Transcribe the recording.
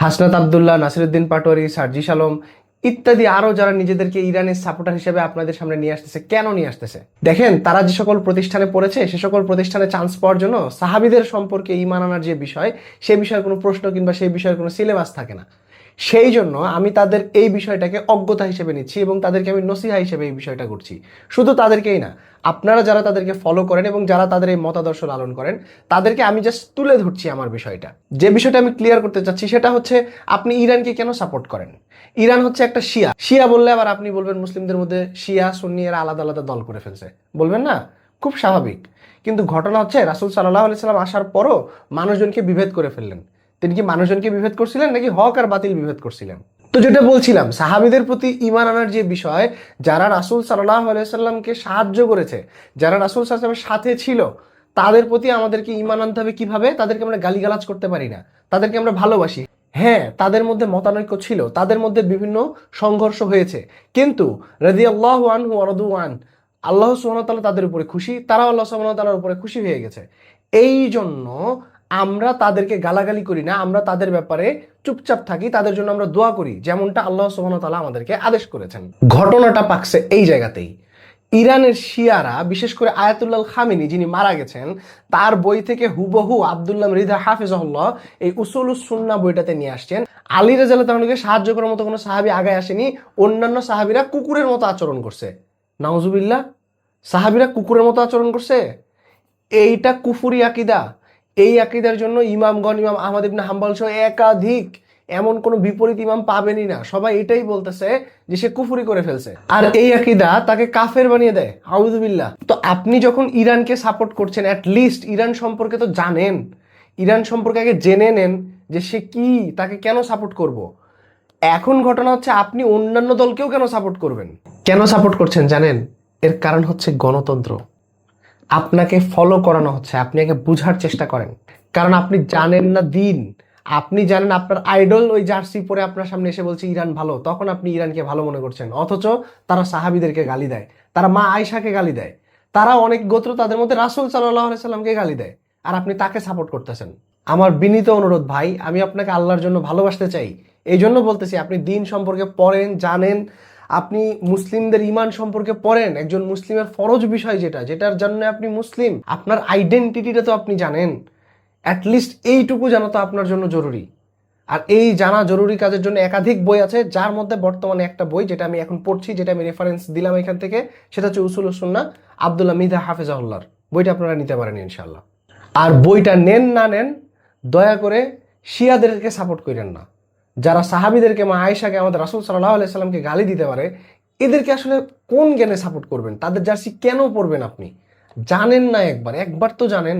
হাসনাত আবদুল্লাহ, নাসিরুদ্দিন পাটোয়ারি, সার্জিস আলম ইত্যাদি আরো যারা নিজেদেরকে ইরানের সাপোর্টার হিসেবে আপনাদের সামনে নিয়ে আসতেছে, কেন নিয়ে আসতেছে? দেখেন, তারা যে সকল প্রতিষ্ঠানে পড়েছে সে সকল প্রতিষ্ঠানে চান্স পাওয়ার জন্য সাহাবীদের সম্পর্কে ঈমান আনার যে বিষয়, সে বিষয়ে কোনো প্রশ্ন কিংবা সেই বিষয়ের কোনো সিলেবাস থাকে না। সেই জন্য আমি তাদের এই বিষয়টাকে অজ্ঞতা হিসেবে নিচ্ছি এবং তাদেরকে আমি নসিহা হিসেবে এই বিষয়টা করছি। শুধু তাদেরকেই না, আপনারা যারা তাদেরকে ফলো করেন এবং যারা তাদের এই মতাদর্শ লালন করেন, তাদেরকে আমি জাস্ট তুলে ধরছি আমার বিষয়টা। যে বিষয়টা আমি ক্লিয়ার করতে চাচ্ছি সেটা হচ্ছে, আপনি ইরানকে কেন সাপোর্ট করেন? ইরান হচ্ছে একটা শিয়া। শিয়া বললে আবার আপনি বলবেন মুসলিমদের মধ্যে শিয়া সুন্নি এরা আলাদা আলাদা দল করে ফেলছে, বলবেন না? খুব স্বাভাবিক। কিন্তু ঘটনা হচ্ছে, রাসূল সাল্লাল্লাহু আলাইহি সাল্লাম আসার পরও মানুষজনকে বিভেদ করে ফেললেন। তিনি কি মানুষজনকে বিভেদ করছিলেন নাকি হক আর বাতিল বিভেদ করছিলেন? তো যেটা বলছিলাম, সাহাবীদের প্রতি ঈমান আনার যে বিষয়, যারা রাসূল সাল্লাল্লাহু আলাইহি সাল্লামকে সাহায্য করেছে, যারা রাসূল সাল্লাল্লাহু আলাইহি সাল্লামের সাথে ছিল, তাদের প্রতি আমাদেরকে ঈমান আনতে হবে কিভাবে? তাদেরকে আমরা গালিগালাজ করতে পারি না, তাদেরকে আমরা ভালোবাসি। হ্যাঁ, তাদের মধ্যে মতানৈক্য ছিল, তাদের মধ্যে বিভিন্ন সংঘর্ষ হয়েছে, কিন্তু রাদিয়াল্লাহু আনহু ওয়া রাদু আন, আল্লাহ সুবহানাহু ওয়া তাআলা তাদের উপরে খুশি, তারাও আল্লাহ সুবহানাহু ওয়া তাআলার উপরে খুশি হয়ে গেছে। এই জন্য আমরা তাদেরকে গালাগালি করি না, আমরা তাদের ব্যাপারে চুপচাপ থাকি, তাদের জন্য আমরা দোয়া করি, যেমনটা আল্লাহ সুবহানাহু ওয়া তাআলা আমাদেরকে আদেশ করেছেন। ঘটনাটা পাকছে এই জায়গাতেই। ইরানের শিয়ারা, বিশেষ করে আয়াতুল্লাহ খামেনি যিনি মারা গেছেন, তার বই থেকে হুবহু আব্দুল্লাহ মৃধা হাফিজাহুল্লাহ এই উসুলুস সুন্নাহ বইটাতে নিয়ে আসছেন। আলী রাদিয়াল্লাহু তাআলাকে সাহায্য করার মতো কোনো সাহাবী আগায় আসেনি, অন্যান্য সাহাবীরা কুকুরের মতো আচরণ করছে। নাউজুবিল্লাহ, সাহাবীরা কুকুরের মতো আচরণ করছে। এইটা কুফুরি আকীদা। এই আকীদার জন্য ইমামগণ, ইমাম আহমদ ইবনে হাম্বল সহ একাধিক, এমন কোনো বিপরীত ইমাম পাবেনই না, সবাই এটাই বলতেছে যে সে কুফরি করে ফেলছে, আর এই আকীদা তাকে কাফের বানিয়ে দেয়। আউযুবিল্লাহ। তো আপনি যখন ইরানকে সাপোর্ট করছেন, অ্যাট লিস্ট ইরান সম্পর্কে তো জানেন, ইরান সম্পর্কে আগে জেনে নেন যে সে কি, তাকে কেন সাপোর্ট করব। এখন ঘটনা হচ্ছে, আপনি অন্যান্য দলকেও কেন সাপোর্ট করবেন? কেন সাপোর্ট করছেন জানেন? এর কারণ হচ্ছে গণতন্ত্র। আপনাকে ফলো করানো হচ্ছে, আপনি আগে বুঝার চেষ্টা করেন। কারণ আপনি জানেন না দিন, আপনি জানেন আপনার আইডল ওই জার্সি পরে আপনার সামনে এসে বলছে ইরান ভালো, তখন আপনি ইরানকে ভালো মনে করছেন, অথচ তারা সাহাবীদেরকে গালি দেয়, তারা মা আয়েশাকে গালি দেয়, তারা অনেক গোত্র, তাদের মধ্যে রাসূল সাল্লাল্লাহু আলাইহি সাল্লামকে গালি দেয়, আর আপনি তাকে সাপোর্ট করতেছেন। আমার বিনীত অনুরোধ ভাই, আমি আপনাকে আল্লাহর জন্য ভালোবাসতে চাই, এই জন্য বলতেছি আপনি দিন সম্পর্কে পড়েন, জানেন, আপনি মুসলিমদের ঈমান সম্পর্কে পড়েন। একজন মুসলিমের ফরজ বিষয় যেটা, যেটার জন্য আপনি মুসলিম, আপনার আইডেন্টিটিটা তো আপনি জানেন। অ্যাটলিস্ট এইটুকু জানা তো আপনার জন্য জরুরি। আর এই জানা জরুরি কাজের জন্য একাধিক বই আছে, যার মধ্যে বর্তমানে একটা বই যেটা আমি এখন পড়ছি, যেটা আমি রেফারেন্স দিলাম এখান থেকে, সেটা হচ্ছে উসুলুস সুন্নাহ আব্দুল্লাহ মৃধা হাফিজাহুল্লাহর। বইটা আপনারা নিতে পারেন ইনশাআল্লাহ। আর বইটা নেন না নেন, দয়া করে শিয়াদেরকে সাপোর্ট করেন না। যারা সাহাবীদেরকে, মা আয়েশাকে, আমাদের রাসূল সাল্লাল্লাহু আলাইহি সাল্লামকে গালি দিতে পারে, এদেরকে আসলে কোন জ্ঞানে সাপোর্ট করবেন? তাদের জার্সি কেন পরবেন আপনি? জানেন না একবার, একবার তো জানেন।